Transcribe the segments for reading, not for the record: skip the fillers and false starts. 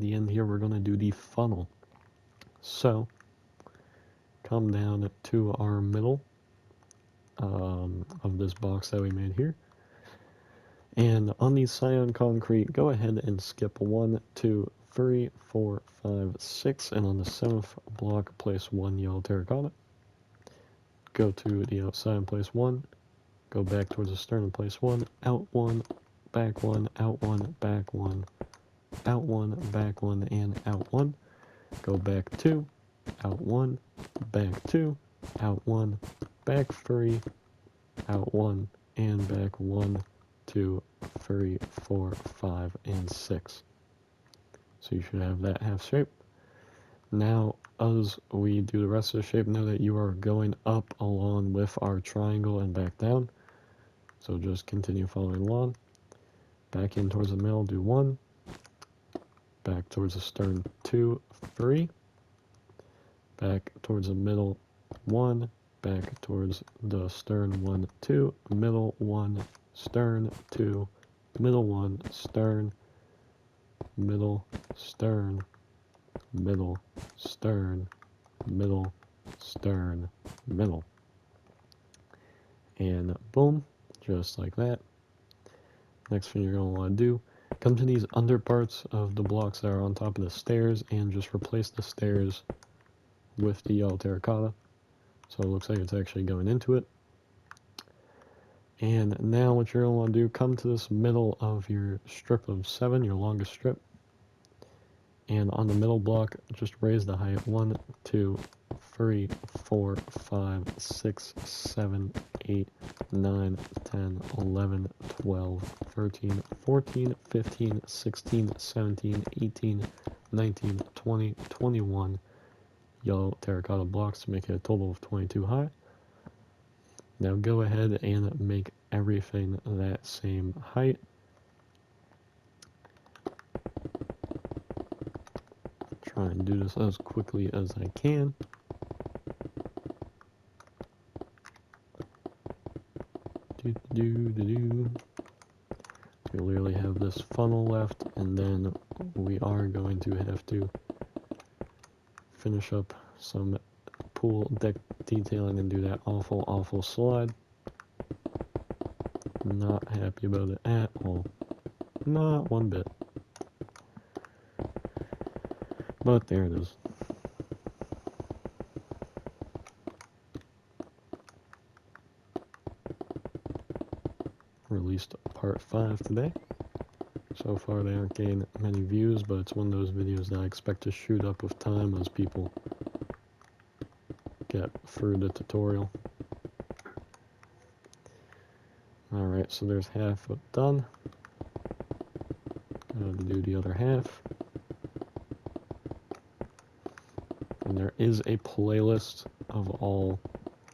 the end here, we're going to do the funnel. So, come down to our middle of this box that we made here. And on the cyan concrete, go ahead and skip 1, 2, 3, 4, 5, 6, and on the 7th block, place 1 yellow terracotta. Go to the outside and place 1. Go back towards the stern and place 1. Out 1, back 1, out 1, back 1, out 1, back 1, and out 1. Go back 2, out 1, back 2, out 1, back 3, out 1, and back 1, 2, 3, 4, 5, and 6. So you should have that half shape. Now, as we do the rest of the shape, know that you are going up along with our triangle and back down. So just continue following along. Back in towards the middle, do 1. Back towards the stern, 2, 3. Back towards the middle, 1. Back towards the stern, 1, 2. Middle, 1. Stern, 2. Middle, 1. Stern. Middle, stern. Middle, stern. Middle, stern, middle. And boom, just like that. Next thing you're going to want to do, come to these under parts of the blocks that are on top of the stairs and just replace the stairs with the yellow terracotta. So it looks like it's actually going into it. And now what you're going to want to do, come to this middle of your strip of 7, your longest strip. And on the middle block, just raise the height 1, 2, 3, 4, 5, 6, 7, 8, 9, 10, 11, 12, 13, 14, 15, 16, 17, 18, 19, 20, 21 yellow terracotta blocks to make it a total of 22 high. Now go ahead and make everything that same height. Try and do this as quickly as I can. We literally have this funnel left, and then we are going to have to finish up some pool deck detailing and do that awful slide. Not happy about it at all. Not one bit. But there it is. Released part 5 today. So far they aren't getting many views, but it's one of those videos that I expect to shoot up with time as people get through the tutorial. Alright, so there's half done. Gotta do the other half. And there is a playlist of all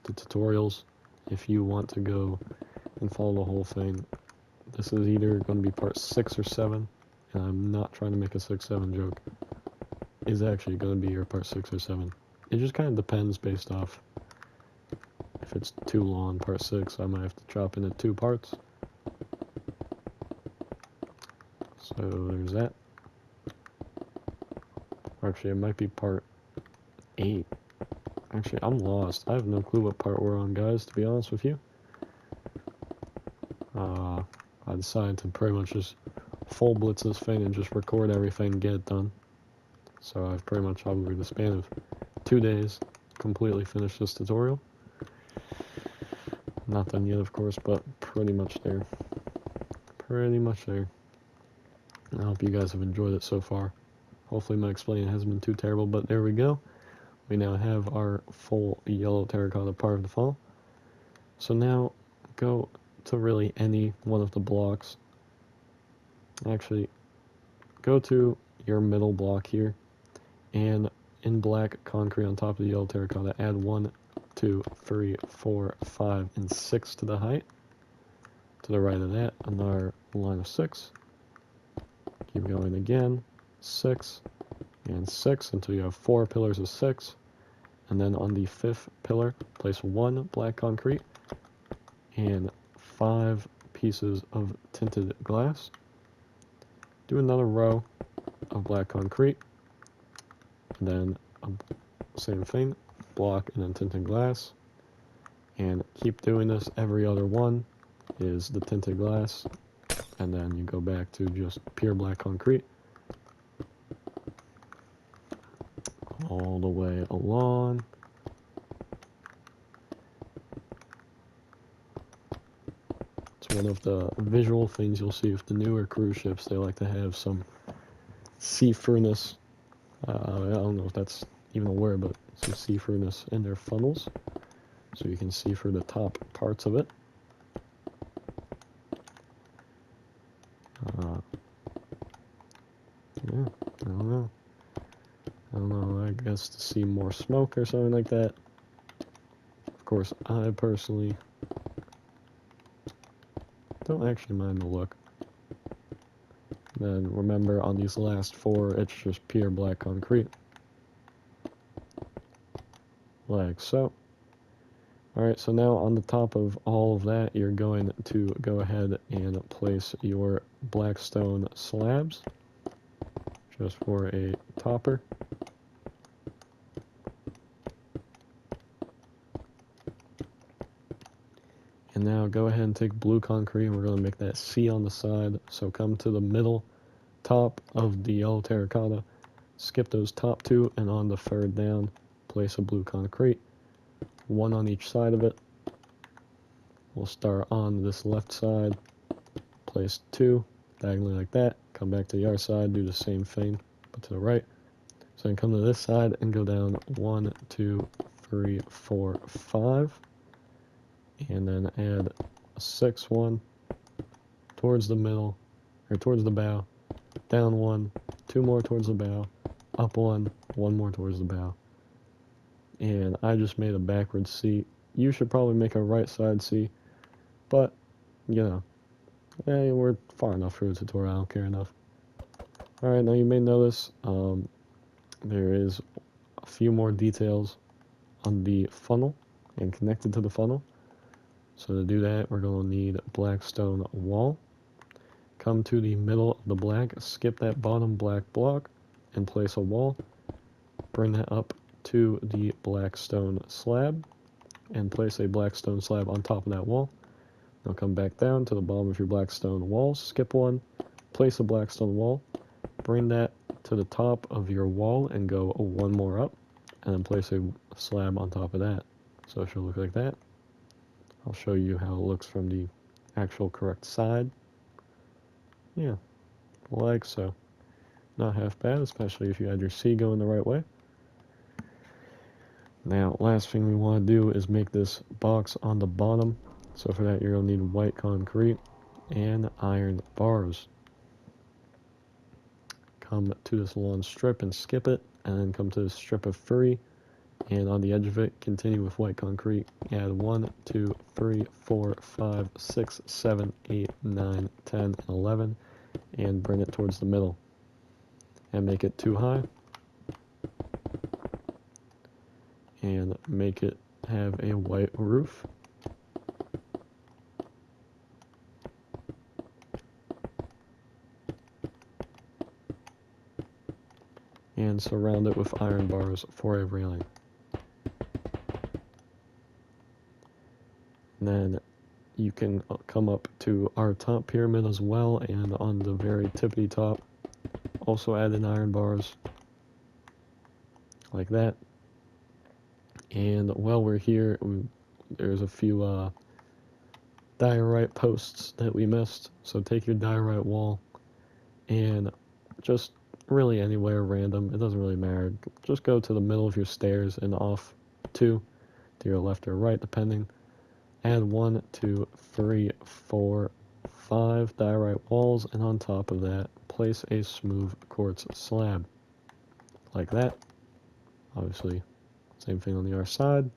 the tutorials if you want to go and follow the whole thing. This is either going to be part 6 or 7, and I'm not trying to make a 6-7 joke. It's actually going to be your part 6 or 7. It just kind of depends based off. If it's too long, part 6, I might have to chop into 2 parts. So there's that. Actually, it might be part 8. Actually, I'm lost. I have no clue what part we're on, guys, to be honest with you. I decided to pretty much just full blitz this thing and just record everything and get it done. So I've pretty much, over the span of 2 days, completely finished this tutorial. Not done yet, of course, but pretty much there. Pretty much there. I hope you guys have enjoyed it so far. Hopefully my explaining hasn't been too terrible, but there we go. We now have our full yellow terracotta part of the funnel. So now go to really any one of the blocks. Actually, go to your middle block here, and in black concrete on top of the yellow terracotta, add 1, 2, 3, 4, 5, and 6 to the height. To the right of that, another line of 6. Keep going again, 6, and 6 until you have 4 pillars of 6. And then on the 5th pillar, place 1 black concrete and 5 pieces of tinted glass. Do another row of black concrete, and then same thing, block and then tinted glass, and keep doing this. Every other one is the tinted glass, and then you go back to just pure black concrete all the way along. It's one of the visual things you'll see with the newer cruise ships. They like to have some see-throughness. I don't know if that's even a word, but some see-throughness in their funnels, so you can see through the top parts of it. Yeah, I don't know. I guess to see more smoke or something like that. Of course, I personally don't actually mind the look. Then remember, on these last four, it's just pure black concrete. Like so. Alright, so now on the top of all of that, you're going to go ahead and place your black stone slabs, just for a topper. And now go ahead and take blue concrete, and we're going to make that C on the side. So come to the middle top of the yellow terracotta, skip those top two, and on the third down, place a blue concrete, one on each side of it. We'll start on this left side, place two, diagonally like that, come back to the other side, do the same thing, but to the right. So then come to this side and go down 1, 2, 3, 4, 5, and then add a sixth one towards the middle, or towards the bow, down one, two more towards the bow, up one, one more towards the bow. And I just made a backwards C. You should probably make a right side C, but, you know, hey, we're far enough through the tutorial, I don't care enough. Alright, now you may notice there is a few more details on the funnel and connected to the funnel. So to do that, we're going to need black stone wall. Come to the middle of the black, skip that bottom black block, and place a wall. Bring that up to the black stone slab, and place a black stone slab on top of that wall. Now come back down to the bottom of your black stone wall, skip one, place a black stone wall, bring that to the top of your wall and go one more up, and then place a slab on top of that. So it should look like that. I'll show you how it looks from the actual correct side. Yeah, like so. Not half bad, especially if you had your C going the right way. Now, last thing we want to do is make this box on the bottom. So for that, you're going to need white concrete and iron bars. Come to this long strip and skip it, and then come to this strip of 3, and on the edge of it, continue with white concrete. Add 1, 2, 3, 4, 5, 6, 7, 8, 9, 10, and 11, and bring it towards the middle. And make it too high. And make it have a white roof. And surround it with iron bars for a railing. And then you can come up to our top pyramid as well, and on the very tippity top, also add in iron bars, like that. And while we're here, there's a few diorite posts that we missed, so take your diorite wall, and just really anywhere random, it doesn't really matter, just go to the middle of your stairs and off 2 to your left or right, depending. Add 1, 2, 3, 4, 5 diorite walls, and on top of that, place a smooth quartz slab, like that. Obviously, same thing on the other side.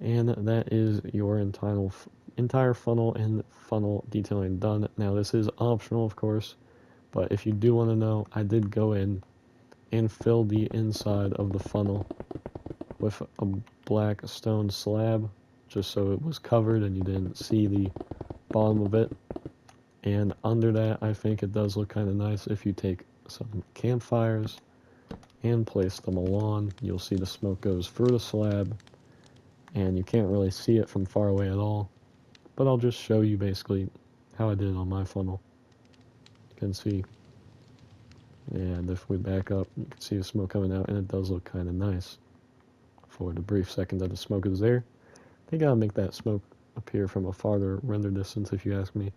And that is your entire funnel and funnel detailing done. Now, this is optional, of course, but if you do want to know, I did go in and fill the inside of the funnel with a black stone slab, just so it was covered and you didn't see the bottom of it. And under that, I think it does look kind of nice if you take some campfires and place them along. You'll see the smoke goes through the slab, and you can't really see it from far away at all, but I'll just show you basically how I did it on my funnel. You can see, and if we back up, you can see the smoke coming out, and it does look kind of nice for the brief second that the smoke is there. They gotta make that smoke appear from a farther render distance, if you ask me,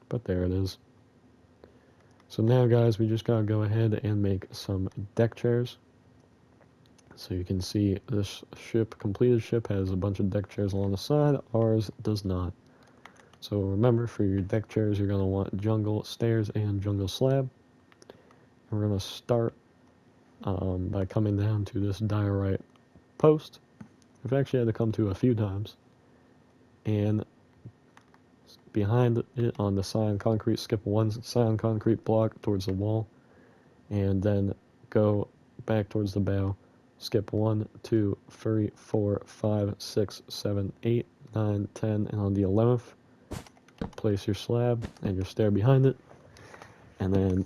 but there it is. So now, guys, we just gotta go ahead and make some deck chairs. So you can see this completed ship has a bunch of deck chairs along the side. Ours does not. So remember, for your deck chairs, you're gonna want jungle stairs and jungle slab. And we're gonna start by coming down to this diorite post. We've actually had to come to a few times. And behind it on the cyan concrete, skip one cyan concrete block towards the wall, and then go back towards the bow. Skip 1, 2, 3, 4, 5, 6, 7, 8, 9, 10, and on the 11th, place your slab and your stair behind it. And then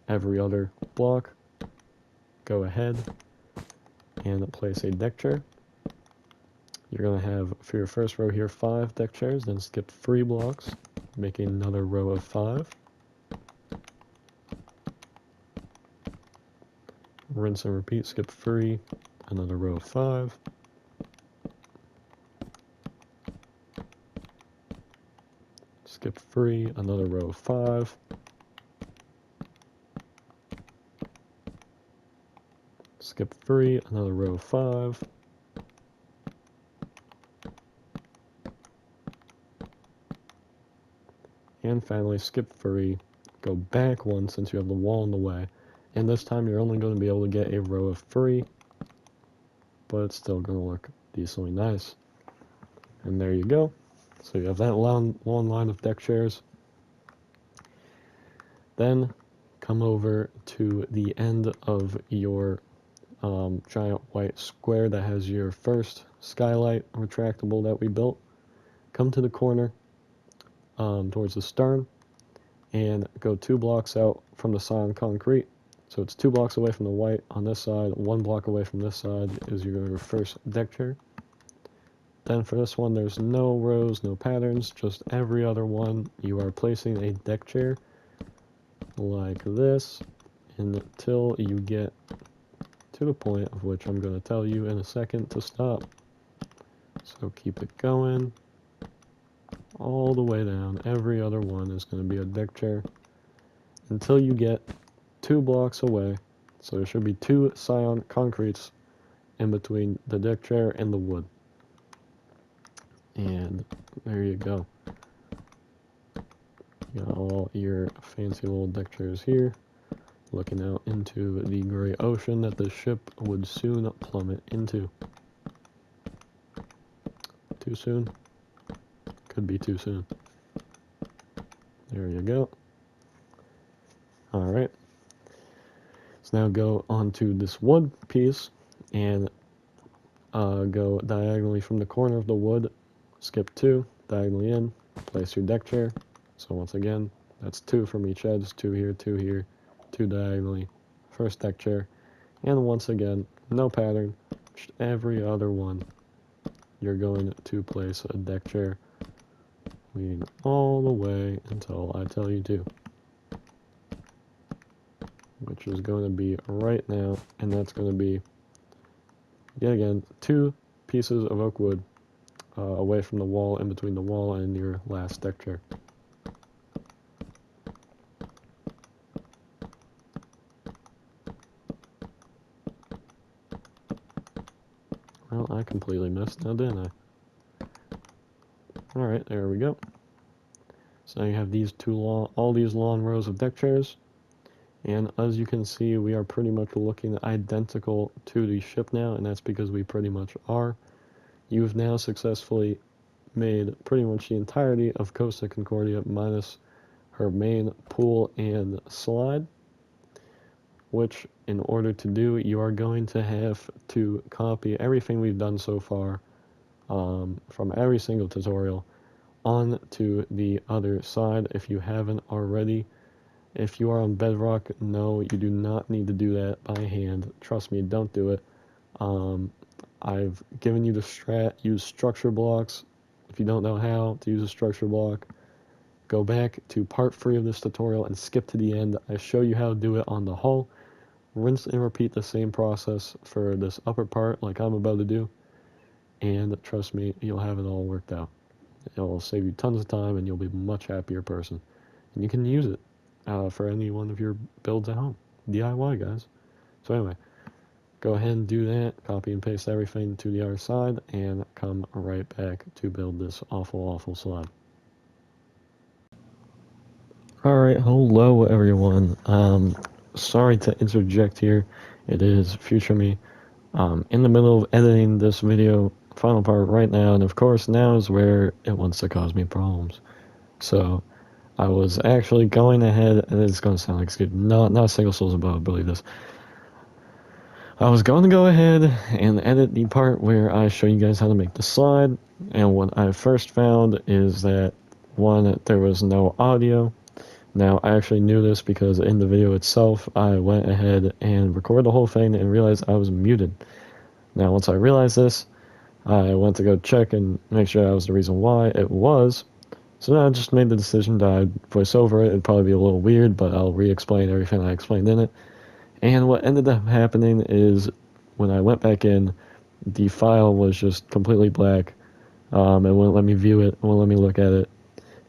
every other block, go ahead and place a deck chair. You're going to have, for your first row here, 5 deck chairs, then skip 3 blocks, making another row of 5. Rinse and repeat, skip 3, another row of 5. Skip 3, another row of 5. Skip 3, another row of 5. And finally, skip 3, go back 1 since you have the wall in the way. And this time you're only going to be able to get a row of 3, but it's still going to look decently nice. And there you go. So you have that long line of deck chairs. Then come over to the end of your giant white square that has your first skylight retractable that we built. Come to the corner towards the stern and go 2 blocks out from the cyan concrete. So it's 2 blocks away from the white on this side, 1 block away from this side is your first deck chair. Then for this one, there's no rows, no patterns, just every other one. You are placing a deck chair like this until you get to the point of which I'm going to tell you in a second to stop. So keep it going all the way down. Every other one is going to be a deck chair until you get 2 blocks away. So there should be 2 cyan concretes in between the deck chair and the wood. And there you go. You got all your fancy little deck chairs here, looking out into the gray ocean that the ship would soon plummet into. Too soon? Could be too soon. There you go. Alright. Let's now go onto this wood piece and go diagonally from the corner of the wood, skip 2, diagonally in, place your deck chair. So once again, that's 2 from each edge, 2 here, 2 diagonally, first deck chair, and once again, no pattern, just every other one, you're going to place a deck chair, leading all the way until I tell you to, which is going to be right now, and that's going to be, yet again, 2 pieces of oak wood away from the wall, in between the wall and your last deck chair. Well, I completely missed now, didn't I? Alright, there we go. So now you have these all these long rows of deck chairs. And as you can see, we are pretty much looking identical to the ship now, and that's because we pretty much are. You've now successfully made pretty much the entirety of Costa Concordia minus her main pool and slide, which in order to do, you are going to have to copy everything we've done so far from every single tutorial onto the other side if you haven't already. If you are on bedrock, no, you do not need to do that by hand. Trust me, don't do it. I've given you the strat, use structure blocks. If you don't know how to use a structure block, go back to part 3 of this tutorial and skip to the end. I show you how to do it on the hull. Rinse and repeat the same process for this upper part like I'm about to do. And trust me, you'll have it all worked out. It'll save you tons of time and you'll be a much happier person. And you can use it for any one of your builds at home. DIY, guys. So anyway, go ahead and do that. Copy and paste everything to the other side and come right back to build this awful slide. Alright, hello everyone. Sorry to interject here. It is future me. In the middle of editing this video, final part right now, and of course now is where it wants to cause me problems. So, I was actually going ahead, and it's going to sound like it's good. Not a single soul's above, believe this. I was going to go ahead and edit the part where I show you guys how to make the slide, and what I first found is that, one, there was no audio. Now, I actually knew this because in the video itself, I went ahead and recorded the whole thing and realized I was muted. Now, once I realized this, I went to go check and make sure that was the reason why it was. So then I just made the decision that I'd voice over it. It'd probably be a little weird, but I'll re-explain everything I explained in it. And what ended up happening is when I went back in, the file was just completely black. It wouldn't let me view it, it wouldn't let me look at it,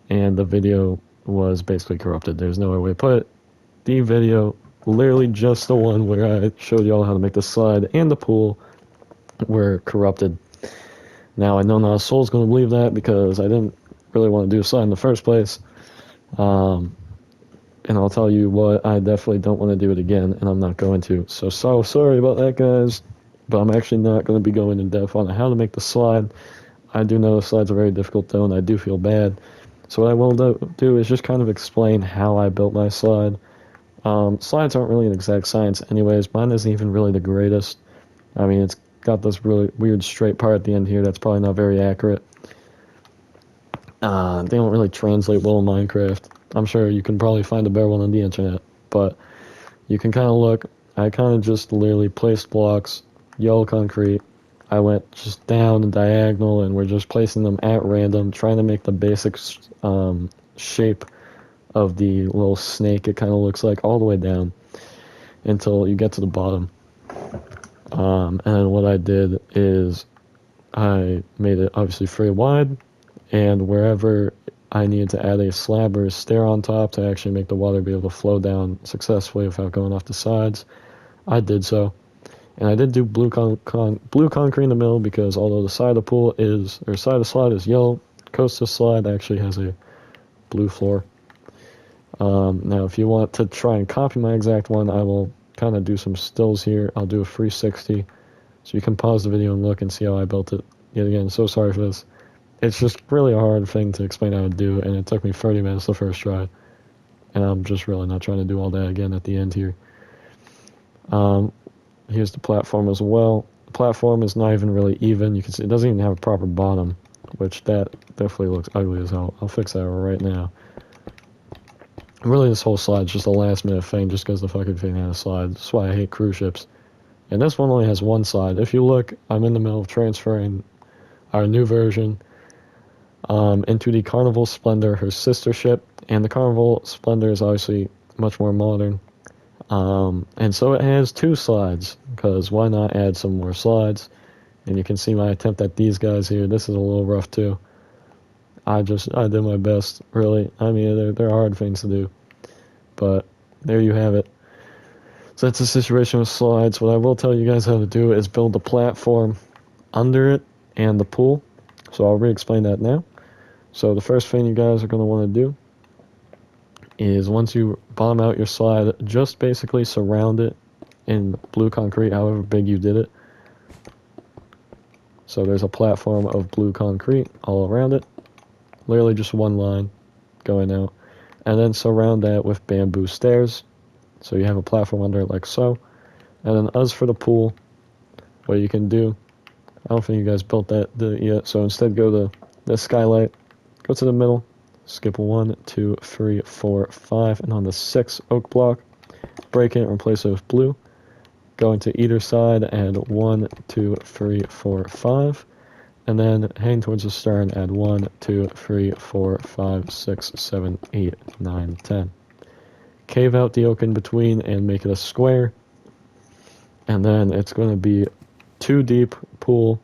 and the video was basically corrupted. There's no other way to put it. The video, literally just the one where I showed y'all how to make the slide and the pool, were corrupted. Now, I know not a soul's going to believe that because I didn't really want to do a slide in the first place. And I'll tell you what, I definitely don't want to do it again, and I'm not going to. So sorry about that, guys, but I'm actually not going to be going in depth on how to make the slide. I do know the slides are very difficult, though, and I do feel bad. So what I will do is just kind of explain how I built my slide. Slides aren't really an exact science anyways. Mine isn't even really the greatest. I mean, it's got this really weird straight part at the end here that's probably not very accurate. They don't really translate well in Minecraft. I'm sure you can probably find a better one on the internet, but you can kind of look. I kind of just literally placed blocks, yellow concrete. I went just down and diagonal, and we're just placing them at random, trying to make the basic shape of the little snake it kind of looks like all the way down until you get to the bottom. And then what I did is I made it obviously free wide, and wherever I needed to add a slab or a stair on top to actually make the water be able to flow down successfully without going off the sides, I did so. And I did do blue concrete in the middle because although the side of the pool is, or side of the slide is yellow, Costa slide actually has a blue floor. Now if you want to try and copy my exact one, I will kind of do some stills here. I'll do a 360, so you can pause the video and look and see how I built it. Yet again, so sorry for this. It's just really a hard thing to explain how to do, and it took me 30 minutes the first try. And I'm just really not trying to do all that again at the end here. Here's the platform as well. The platform is not even really even. You can see it doesn't even have a proper bottom, which that definitely looks ugly as hell. I'll fix that right now. Really, this whole slide is just a last minute thing just because the fucking thing had a slide. That's why I hate cruise ships. And this one only has one side. If you look, I'm in the middle of transferring our new version into the Carnival Splendor, her sister ship. And the Carnival Splendor is obviously much more modern. And so it has two slides, because why not add some more slides? And you can see my attempt at these guys here. This is a little rough too. I did my best, really. I mean, they're hard things to do. But there you have it. So that's the situation with slides. What I will tell you guys how to do is build the platform under it and the pool. So I'll re-explain that now. So the first thing you guys are going to want to do is once you bottom out your slide, just basically surround it in blue concrete, however big you did it. So there's a platform of blue concrete all around it. Literally just one line going out. And then surround that with bamboo stairs. So you have a platform under it like so. And then as for the pool, what you can do, I don't think you guys built that yet, so instead go to the skylight, go to the middle, skip a 1, 2, 3, 4, 5, and on the 6th oak block, break it and replace it with blue. Go into either side, add 1, 2, 3, 4, 5, and then hang towards the stern, add 1, 2, 3, 4, 5, 6, 7, 8, 9, 10. Cave out the oak in between and make it a square, and then it's going to be 2 deep pool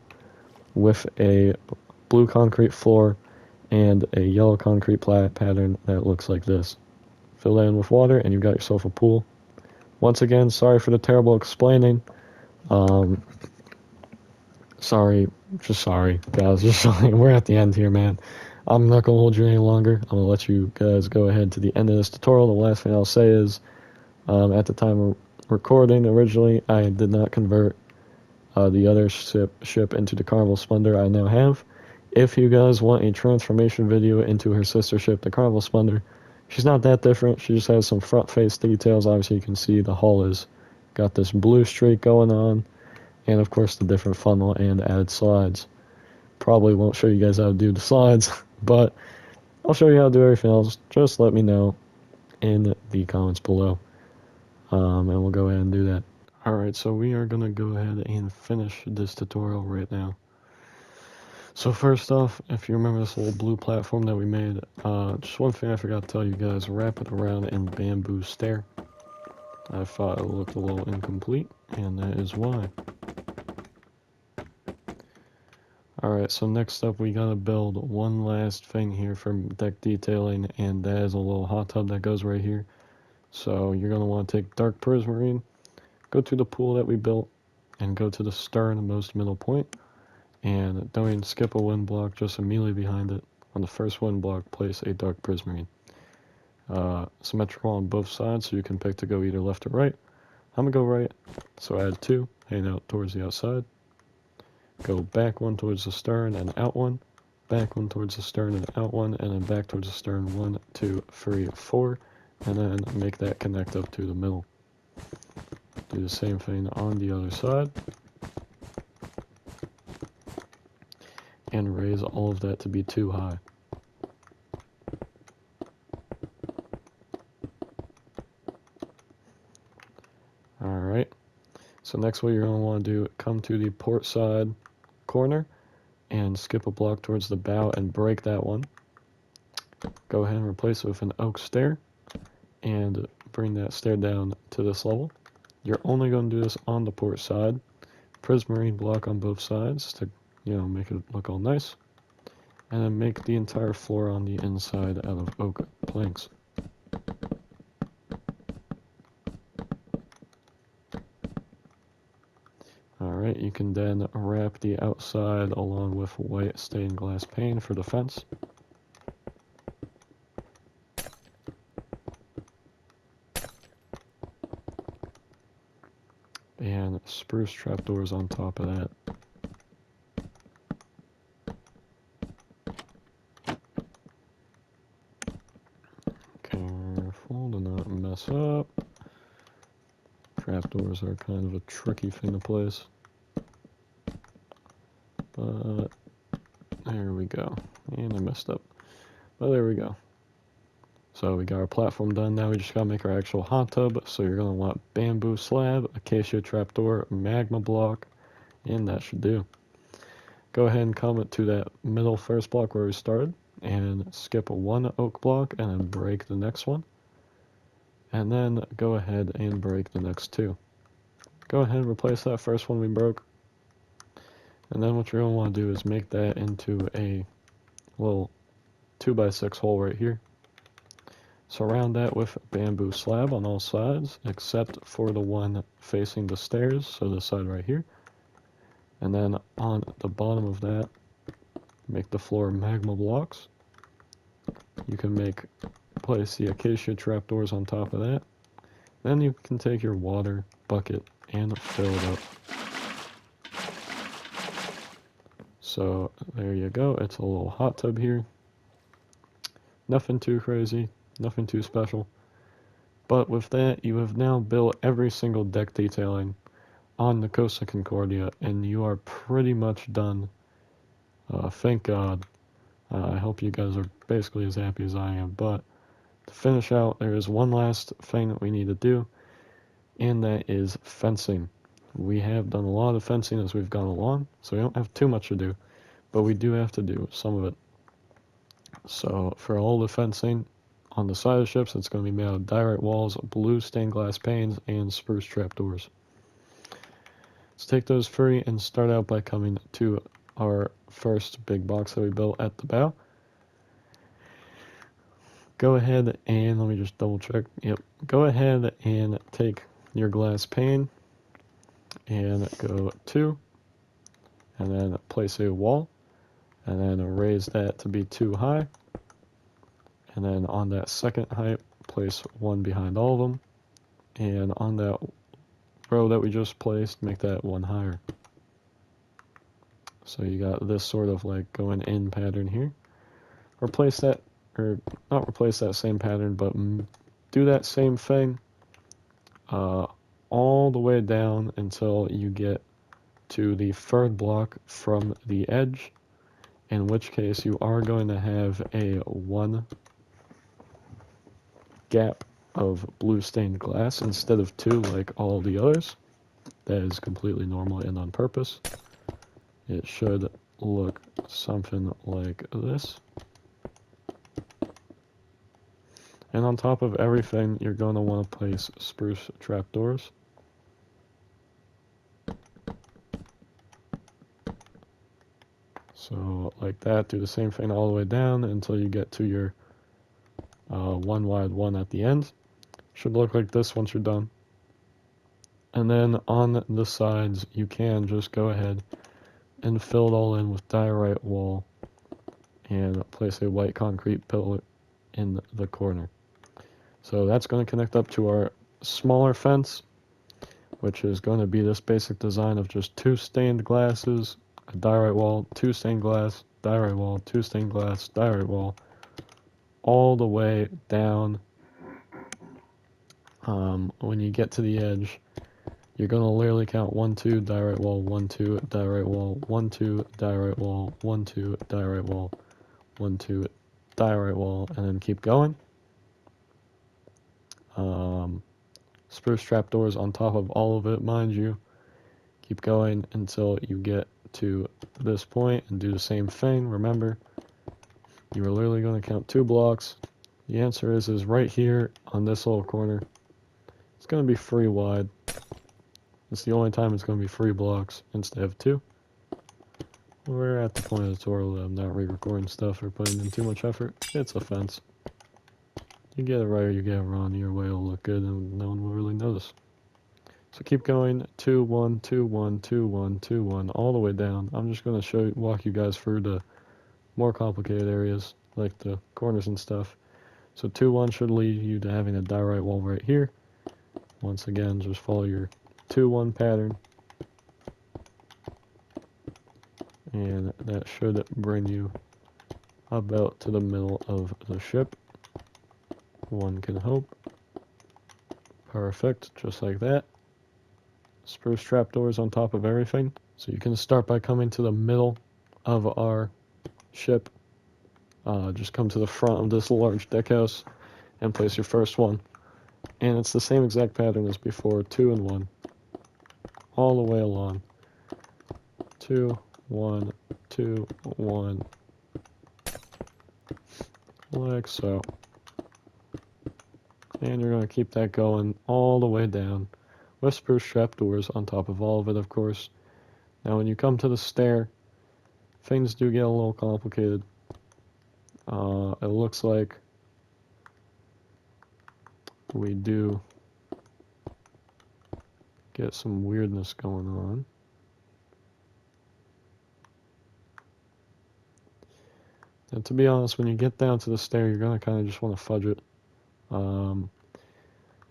with a blue concrete floor and a yellow concrete pattern that looks like this. Fill that in with water and you've got yourself a pool. Once again, sorry for the terrible explaining. Sorry, guys, just sorry. We're at the end here, man. I'm not going to hold you any longer. I'm going to let you guys go ahead to the end of this tutorial. The last thing I'll say is, at the time of recording originally, I did not convert the other ship into the Carnival Splendor I now have. If you guys want a transformation video into her sister ship, the Carnival Splendor, she's not that different. She just has some front face details. Obviously, you can see the hull is got this blue streak going on, and of course the different funnel and added slides. Probably won't show you guys how to do the slides, but I'll show you how to do everything else. Just let me know in the comments below, and we'll go ahead and do that. Alright, so we are going to go ahead and finish this tutorial right now. So first off, if you remember this little blue platform that we made, just one thing I forgot to tell you guys, wrap it around in bamboo stair. I thought it looked a little incomplete, and that is why. Alright, so next up we gotta build one last thing here for deck detailing, and that is a little hot tub that goes right here. So you're gonna want to take dark prismarine, go to the pool that we built, and go to the sternmost middle point, and don't even skip a wind block, just immediately behind it. On the first wind block, place a dark prismarine. Symmetrical on both sides, so you can pick to go either left or right. I'm gonna go right, so add 2, hang out towards the outside. Go back 1 towards the stern and out 1, back 1 towards the stern and out 1, and then back towards the stern 1, 2, 3, 4, and then make that connect up to the middle. Do the same thing on the other side, and raise all of that to be 2 high. Alright, so next what you're going to want to do, come to the port side corner and skip a block towards the bow and break that one. Go ahead and replace it with an oak stair and bring that stair down to this level. You're only going to do this on the port side. Prismarine block on both sides to, make it look all nice. And then make the entire floor on the inside out of oak planks. Alright, you can then wrap the outside along with white stained glass pane for the fence. And spruce trapdoors on top of that. Careful to not mess up. Trapdoors are kind of a tricky thing to place. But there we go. And I messed up. But there we go. So we got our platform done. Now we just gotta make our actual hot tub. So you're gonna want bamboo slab, acacia trapdoor, magma block, and that should do. Go ahead and come to that middle first block where we started, and skip 1 oak block, and then break the next one. And then go ahead and break the next 2. Go ahead and replace that first one we broke. And then what you're gonna want to do is make that into a little 2x6 hole right here. Surround that with a bamboo slab on all sides, except for the one facing the stairs, so this side right here. And then on the bottom of that, make the floor magma blocks. You can place the acacia trapdoors on top of that. Then you can take your water bucket and fill it up. So there you go, it's a little hot tub here. Nothing too crazy, nothing too special. But with that, you have now built every single deck detailing on the Costa Concordia, and you are pretty much done. Thank God. I hope you guys are basically as happy as I am, but to finish out, there is one last thing that we need to do, and that is fencing. We have done a lot of fencing as we've gone along, so we don't have too much to do, but we do have to do some of it. So for all the fencing on the side of ships, it's going to be made out of diorite walls, blue stained glass panes, and spruce trapdoors. Let's take those free and start out by coming to our first big box that we built at the bow. Go ahead and let me just double check. Yep. Go ahead and take your glass pane and go 2, and then place a wall, and then raise that to be 2 high, and then on that second height, place 1 behind all of them, and on that row that we just placed, make that 1 higher. So you got this sort of like going in pattern here. Replace that, or not replace that same pattern, but do that same thing all the way down until you get to the third block from the edge, in which case you are going to have a 1 gap of blue stained glass instead of 2 like all the others. That is completely normal and on purpose. It should look something like this. And on top of everything, you're going to want to place spruce trapdoors. So like that, do the same thing all the way down until you get to your 1 wide 1 at the end. Should look like this once you're done. And then on the sides, you can just go ahead and fill it all in with diorite wall and place a white concrete pillar in the corner. So that's going to connect up to our smaller fence, which is going to be this basic design of just 2 stained glasses, a diorite wall, 2 stained glass, diorite wall, 2 stained glass, diorite wall, all the way down. When you get to the edge, you're going to literally count 1, 2, diorite wall, 1, 2, diorite wall, 1, 2, diorite wall, 1, 2, diorite wall, 1, 2, diorite wall, and then keep going. Spruce trapdoors on top of all of it, mind you. Keep going until you get to this point and do the same thing. Remember, you are literally going to count 2 blocks. The answer is right here on this little corner. It's going to be 3 wide. It's the only time it's going to be 3 blocks instead of 2. We're at the point of the tutorial that I'm not re-recording stuff or putting in too much effort. It's a fence. You get it right or you get it wrong, either way it'll look good and no one will really notice. So keep going, 2, 1, 2, 1, 2, 1, 2, 1, all the way down. I'm just going to walk you guys through the more complicated areas, like the corners and stuff. So 2, 1 should lead you to having a diorite wall right here. Once again, just follow your 2, 1 pattern. And that should bring you about to the middle of the ship. One can hope. Perfect, just like that. Spruce trapdoors on top of everything. So you can start by coming to the middle of our ship. Just come to the front of this large deckhouse and place your first one. And it's the same exact pattern as before, 2 and 1. All the way along. 2, 1, 2, 1. Like so. And you're going to keep that going all the way down with spruce trapdoors on top of all of it, of course. Now when you come to the stair, things do get a little complicated. It looks like we do get some weirdness going on. And to be honest, when you get down to the stair, you're going to kind of just want to fudge it.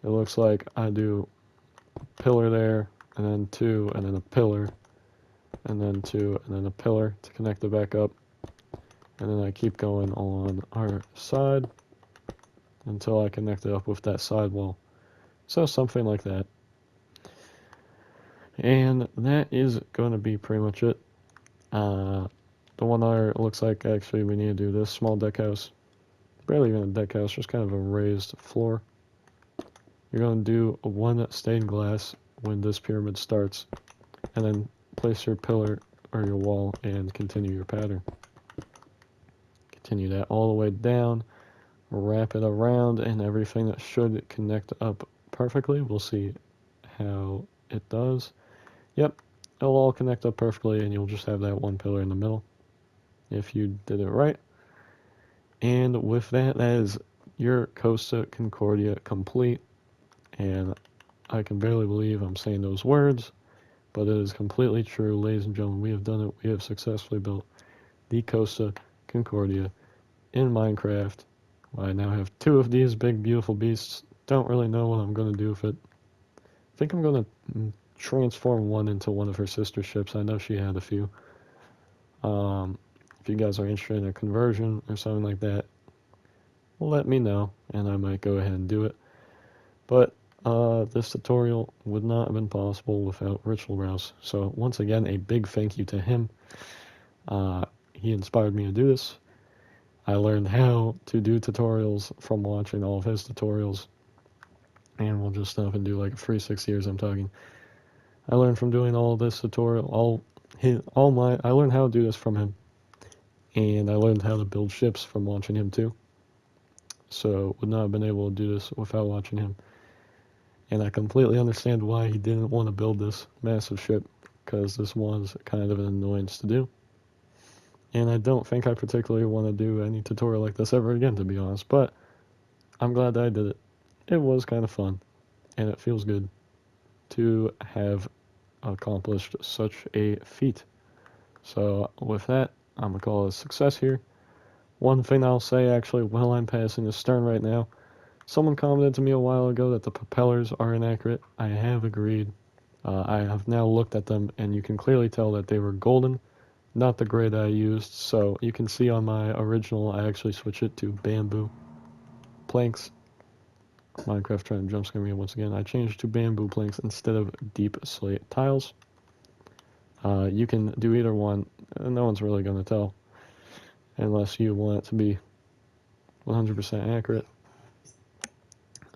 It looks like I do a pillar there, and then 2, and then a pillar, and then 2, and then a pillar to connect it back up. And then I keep going on our side until I connect it up with that side wall. So something like that. And that is going to be pretty much it. The one R looks like actually we need to do this small deck house. Barely even a deck house, just kind of a raised floor. You're going to do one stained glass when this pyramid starts, and then place your pillar or your wall and continue your pattern. Continue that all the way down, wrap it around, and everything that should connect up perfectly. We'll see how it does. Yep, it'll all connect up perfectly, and you'll just have that one pillar in the middle if you did it right. And with that, that is your Costa Concordia complete. And I can barely believe I'm saying those words, but it is completely true, ladies and gentlemen. We have done it. We have successfully built the Costa Concordia in Minecraft. I now have two of these big, beautiful beasts. Don't really know what I'm going to do with it. I think I'm going to transform one into one of her sister ships. I know she had a few. If you guys are interested in a conversion or something like that, let me know, and I might go ahead and do it. But this tutorial would not have been possible without Richlarrousse. So once again, a big thank you to him. He inspired me to do this. I learned how to do tutorials from watching all of his tutorials. And we'll just stop and do like 6 years I'm talking. I learned from doing all this tutorial, I learned how to do this from him. And I learned how to build ships from watching him too. So would not have been able to do this without watching him. And I completely understand why he didn't want to build this massive ship, because this was kind of an annoyance to do. And I don't think I particularly want to do any tutorial like this ever again, to be honest, but I'm glad that I did it. It was kind of fun, and it feels good to have accomplished such a feat. So with that, I'm going to call it a success here. One thing I'll say, actually, while I'm passing the stern right now, someone commented to me a while ago that the propellers are inaccurate. I have agreed. I have now looked at them, and you can clearly tell that they were golden, not the gray that I used. So you can see on my original, I actually switched it to bamboo planks. Minecraft trying to jump scare me once again. I changed to bamboo planks instead of deep slate tiles. You can do either one. No one's really going to tell unless you want it to be 100% accurate.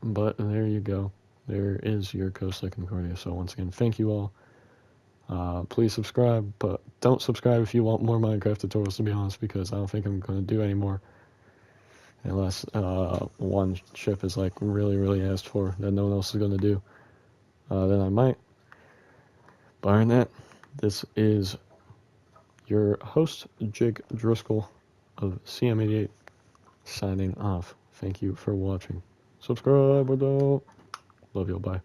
But there you go. There is your Costa Concordia. So once again, thank you all. Please subscribe, but don't subscribe if you want more Minecraft tutorials, to be honest, because I don't think I'm going to do any more unless one ship is like really asked for that no one else is going to do. Then I might. Barring that, this is your host, Jake Driscoll of CM88, signing off. Thank you for watching. Subscribe or don't. Love you. Bye.